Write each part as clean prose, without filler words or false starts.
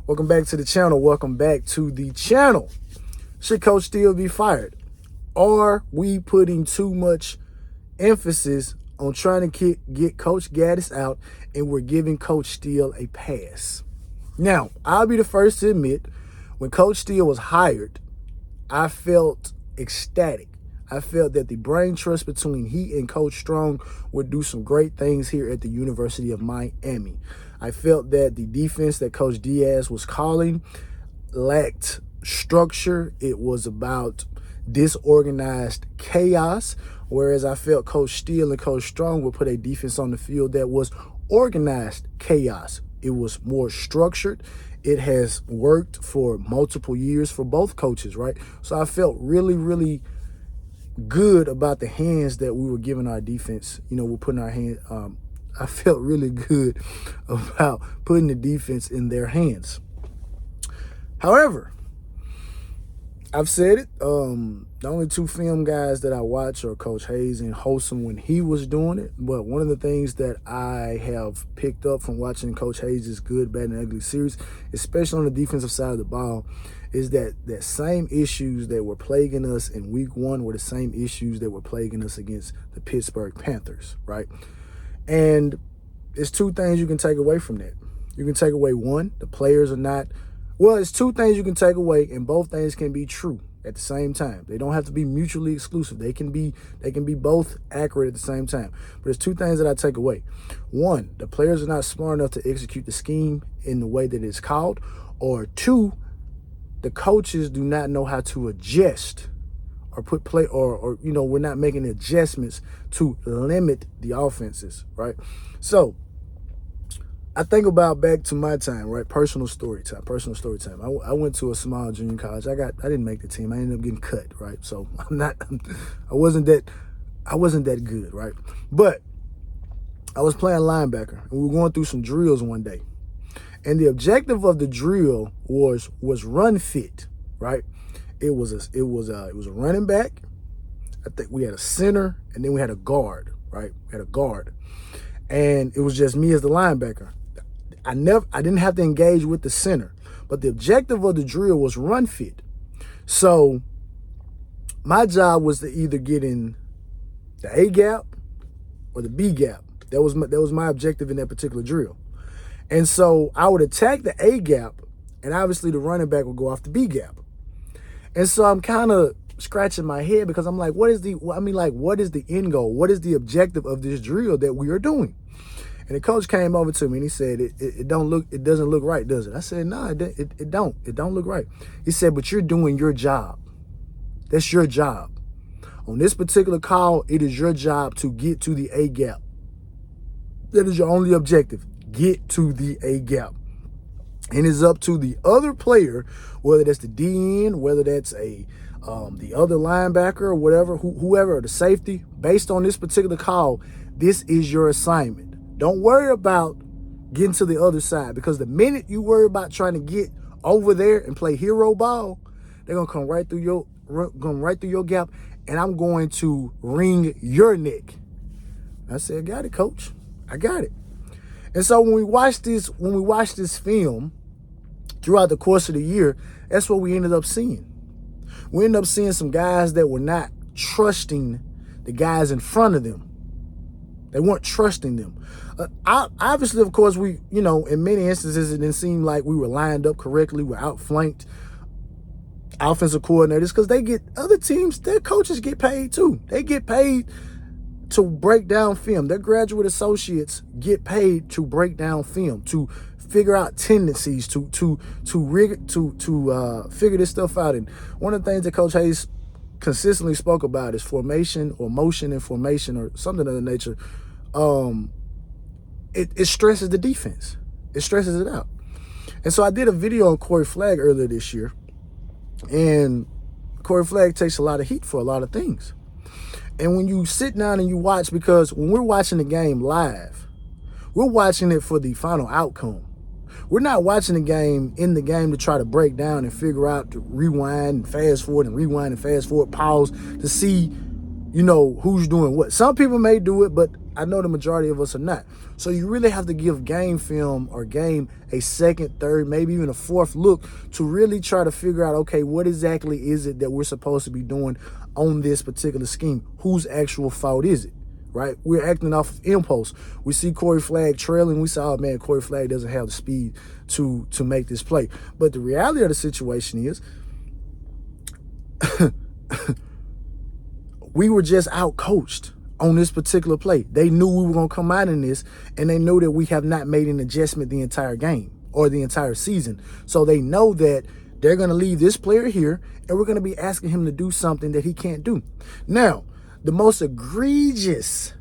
Welcome back to the channel. Welcome back to the channel. Should Coach Steele be fired? Are we putting too much emphasis on trying to get Coach Gaddis out and we're giving Coach Steele a pass? Now, I'll be the first to admit, when Coach Steele was hired, I felt ecstatic. I felt that the brain trust between he and Coach Strong would do some great things here at the University of Miami. I felt that the defense that Coach Diaz was calling lacked structure. It was about disorganized chaos, whereas I felt Coach Steele and Coach Strong would put a defense on the field that was organized chaos. It was more structured. It has worked for multiple years for both coaches, right? So I felt really good about the hands that we were giving our defense. You know, we're putting our hand. I felt really good about putting the defense in their hands. However, I've said it. The only two film guys that I watch are Coach Hayes and Wholesome when he was doing it. But one of the things that I have picked up from watching Coach Hayes' Good, Bad, and Ugly series, especially on the defensive side of the ball, is that same issues that were plaguing us in week one were the same issues that were plaguing us against the Pittsburgh Panthers, right? And it's two things you can take away from that. You can take away one, the players are not, well, it's two things you can take away, and both things can be true at the same time. They don't have to be mutually exclusive. They can be both accurate at the same time. But there's two things that I take away. One, the players are not smart enough to execute the scheme in the way that it's called. Or two, the coaches do not know how to adjust or put play or you know, we're not making adjustments to limit the offenses, right? So I think about back to my time, right? Personal story time. I went to a small junior college. I didn't make the team. I ended up getting cut, right? So I wasn't that good, right? But I was playing linebacker, and we were going through some drills one day. And the objective of the drill was run fit, right? It was a running back. I think we had a center, and then we had a guard, right? We had a guard. And it was just me as the linebacker. I didn't have to engage with the center, but the objective of the drill was run fit. So my job was to either get in the A gap or the B gap. That was my objective in that particular drill. And so I would attack the A gap, and obviously the running back would go off the B gap. And so I'm kind of scratching my head because I'm like, what is the end goal? What is the objective of this drill that we are doing? And the coach came over to me and he said, it doesn't look right, does it? I said, no, it don't look right. He said, but you're doing your job. That's your job. On this particular call, it is your job to get to the A gap. That is your only objective. Get to the A gap. And it's up to the other player, whether that's the DN, whether that's the other linebacker or whatever, whoever, or the safety, based on this particular call, this is your assignment. Don't worry about getting to the other side, because the minute you worry about trying to get over there and play hero ball, they're gonna come right through your gap, and I'm going to wring your neck. I said, got it, coach. I got it. And so when we watch this film throughout the course of the year, that's what we ended up seeing. We ended up seeing some guys that were not trusting the guys in front of them. They weren't trusting them. Obviously, of course, in many instances, it didn't seem like we were lined up correctly. We're outflanked. Offensive coordinators, because other teams, their coaches get paid too. They get paid to break down film. Their graduate associates get paid to break down film, to figure out tendencies, to figure this stuff out. And one of the things that Coach Hayes consistently spoke about is formation, or motion and formation, or something of the nature. It stresses the defense. It stresses it out. And so I did a video on Corey Flagg earlier this year, and Corey Flagg takes a lot of heat for a lot of things. And when you sit down and you watch, because when we're watching the game live, we're watching it for the final outcome. We're not watching the game to try to break down and figure out, to rewind and fast forward and rewind and fast forward, pause to see, who's doing what. Some people may do it, but I know the majority of us are not. So you really have to give game film or game a second, third, maybe even a fourth look to really try to figure out, okay, what exactly is it that we're supposed to be doing on this particular scheme? Whose actual fault is it, right? We're acting off of impulse. We see Corey Flagg trailing. We say, oh, man, Corey Flagg doesn't have the speed to make this play. But the reality of the situation is we were just out-coached on this particular play. They knew we were going to come out in this, and they know that we have not made an adjustment the entire game or the entire season. So they know that they're going to leave this player here, and we're going to be asking him to do something that he can't do. Now, the most egregious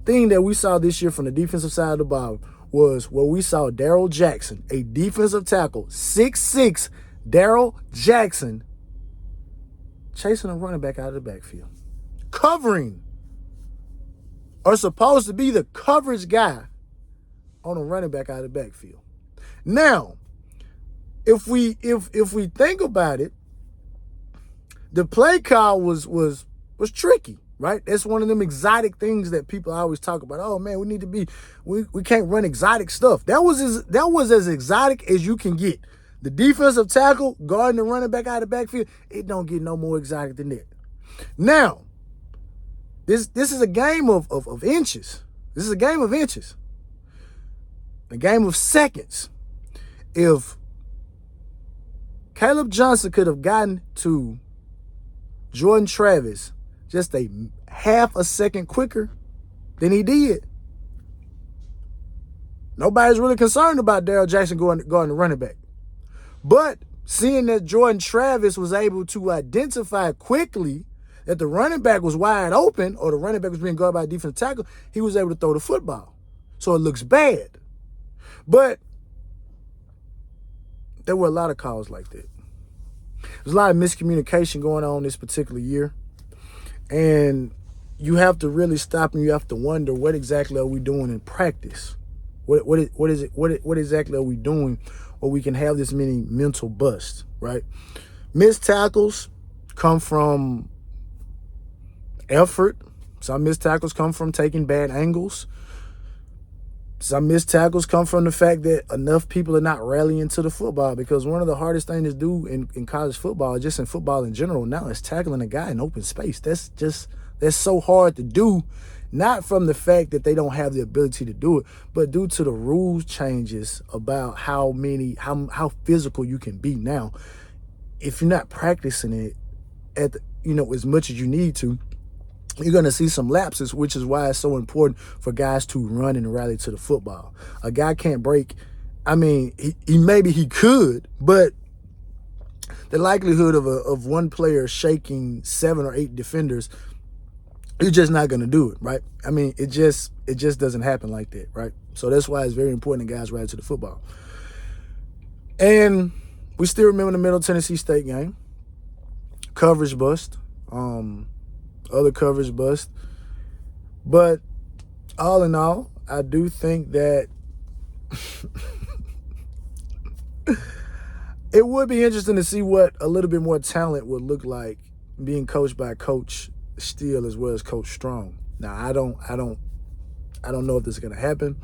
thing that we saw this year from the defensive side of the ball was where we saw Darrell Jackson, a defensive tackle, 6'6", Darrell Jackson, chasing a running back out of the backfield. Covering, or supposed to be the coverage guy on a running back out of the backfield. Now, if we think about it, the play call was tricky, right? That's one of them exotic things that people always talk about. Oh man, we can't run exotic stuff. That was as exotic as you can get. The defensive tackle guarding the running back out of the backfield, it don't get no more exotic than that. Now, this is a game of inches. This is a game of inches. A game of seconds. If Caleb Johnson could have gotten to Jordan Travis just a half a second quicker than he did, nobody's really concerned about Darrell Jackson going the running back. But seeing that Jordan Travis was able to identify quickly that the running back was wide open or the running back was being guarded by a defensive tackle, he was able to throw the football. So it looks bad. But there were a lot of calls like that. There's a lot of miscommunication going on this particular year. And you have to really stop and you have to wonder, what exactly are we doing in practice? What exactly are we doing where we can have this many mental busts, right? Missed tackles come from effort. Some missed tackles come from taking bad angles. Some missed tackles come from the fact that enough people are not rallying to the football, because one of the hardest things to do in college football, just in football in general now, is tackling a guy in open space. That's so hard to do, not from the fact that they don't have the ability to do it, but due to the rules changes about how physical you can be now. If you're not practicing it as much as you need to, you're going to see some lapses, which is why it's so important for guys to run and rally to the football. A guy can't break. I mean, he could, but the likelihood of one player shaking 7 or 8 defenders, you're just not going to do it, right? I mean, it just doesn't happen like that, right? So that's why it's very important that guys rally to the football. And we still remember the Middle Tennessee State game. Coverage bust. Other coverage bust. But all in all, I do think that it would be interesting to see what a little bit more talent would look like being coached by Coach Steele as well as Coach Strong. Now, I don't know if this is going to happen,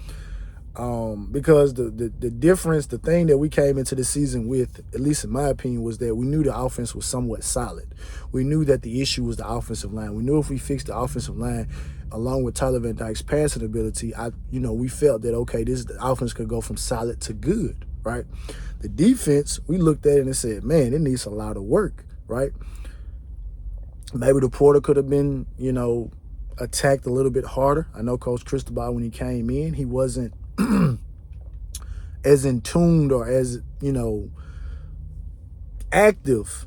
because the difference, the thing that we came into the season with, at least in my opinion, was that we knew the offense was somewhat solid. We knew that the issue was the offensive line. We knew if we fixed the offensive line, along with Tyler Van Dyke's passing ability, we felt that, okay, the offense could go from solid to good, right? The defense, we looked at it and said, man, it needs a lot of work, right? Maybe the portal could have been, attacked a little bit harder. I know Coach Cristobal, when he came in, he wasn't as in tuned or as, active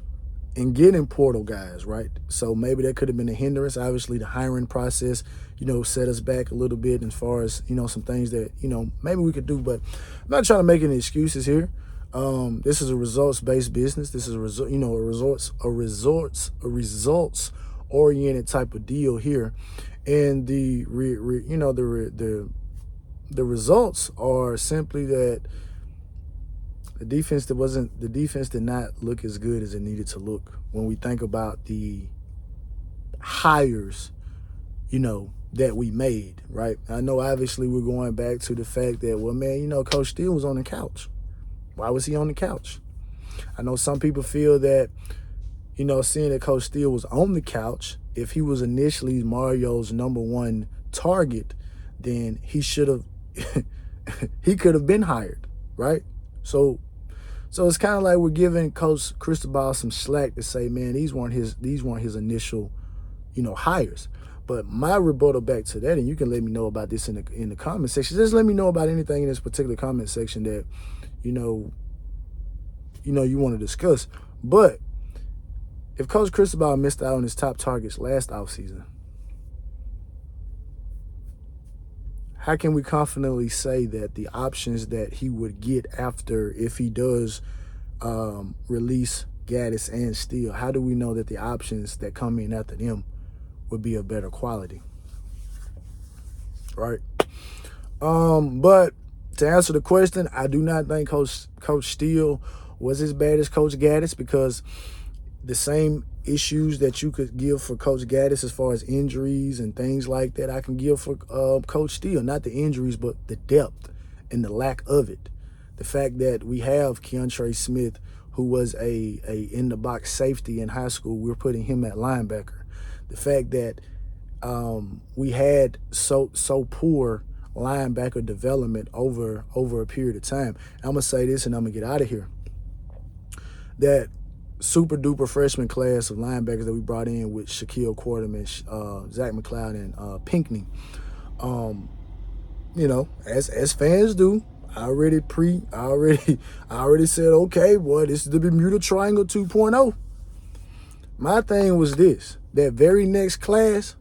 in getting portal guys, right? So maybe that could have been a hindrance. Obviously, the hiring process, set us back a little bit as far as, some things that, maybe we could do. But I'm not trying to make any excuses here. This is a results-based business. This is a results-oriented type of deal here. And the results are simply that The defense did not look as good as it needed to look when we think about the hires, that we made, right? I know obviously we're going back to the fact that, well, man, Coach Steele was on the couch. Why was he on the couch? I know some people feel that, seeing that Coach Steele was on the couch, if he was initially Mario's number one target, then he should have, he could have been hired, right? So it's kind of like we're giving Coach Cristobal some slack to say, man, these weren't his initial, hires. But my rebuttal back to that, and you can let me know about this in the comment section. Just let me know about anything in this particular comment section that, you want to discuss. But if Coach Cristobal missed out on his top targets last offseason, how can we confidently say that the options that he would get after, if he does release Gaddis and Steele, how do we know that the options that come in after them would be of better quality? Right? But to answer the question, I do not think Coach Steele was as bad as Coach Gaddis, because the same issues that you could give for Coach Gaddis as far as injuries and things like that, I can give for Coach Steele. Not the injuries, but the depth and the lack of it. The fact that we have Keontre Smith, who was a in-the-box safety in high school, we're putting him at linebacker. The fact that we had so poor linebacker development over a period of time. I'm going to say this and I'm going to get out of here. That super-duper freshman class of linebackers that we brought in with Shaquille Quarterman, Zach McLeod, and Pinckney, as fans do, I already said, okay, boy, this is the Bermuda Triangle 2.0. My thing was this: that very next class,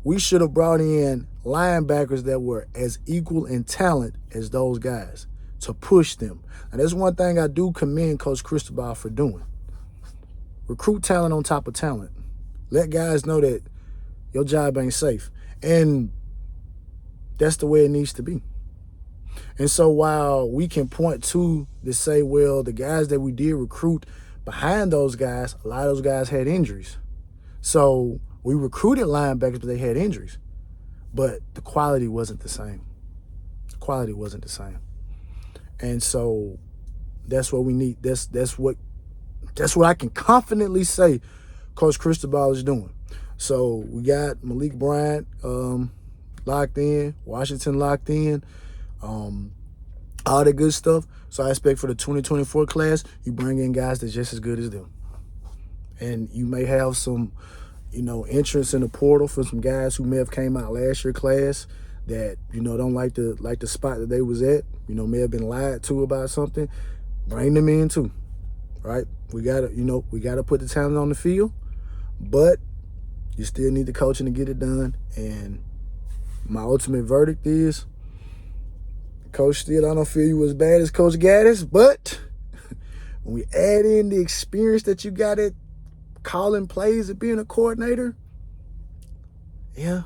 we should have brought in linebackers that were as equal in talent as those guys to push them. And that's one thing I do commend Coach Cristobal for doing. Recruit talent on top of talent. Let guys know that your job ain't safe. And that's the way it needs to be. And so while we can point to say, well, the guys that we did recruit, behind those guys, a lot of those guys had injuries. So we recruited linebackers, but they had injuries. But the quality wasn't the same. The quality wasn't the same. And so that's what we need. That's what I can confidently say Coach Cristobal is doing. So we got Malik Bryant locked in, Washington locked in, all the good stuff. So I expect for the 2024 class, you bring in guys that's just as good as them. And you may have some, entrance in the portal for some guys who may have came out last year class that, don't like the spot that they was at, may have been lied to about something. Bring them in too. Right? We gotta put the talent on the field, but you still need the coaching to get it done. And my ultimate verdict is, Coach Steele, I don't feel you as bad as Coach Gaddis, but when we add in the experience that you got at calling plays and being a coordinator, yeah,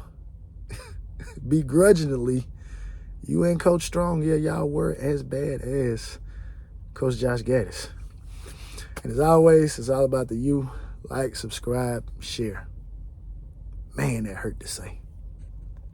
begrudgingly, you and Coach Strong, yeah, y'all were as bad as Coach Josh Gaddis. And as always, it's all about the you. Like, subscribe, share. Man, that hurt to say.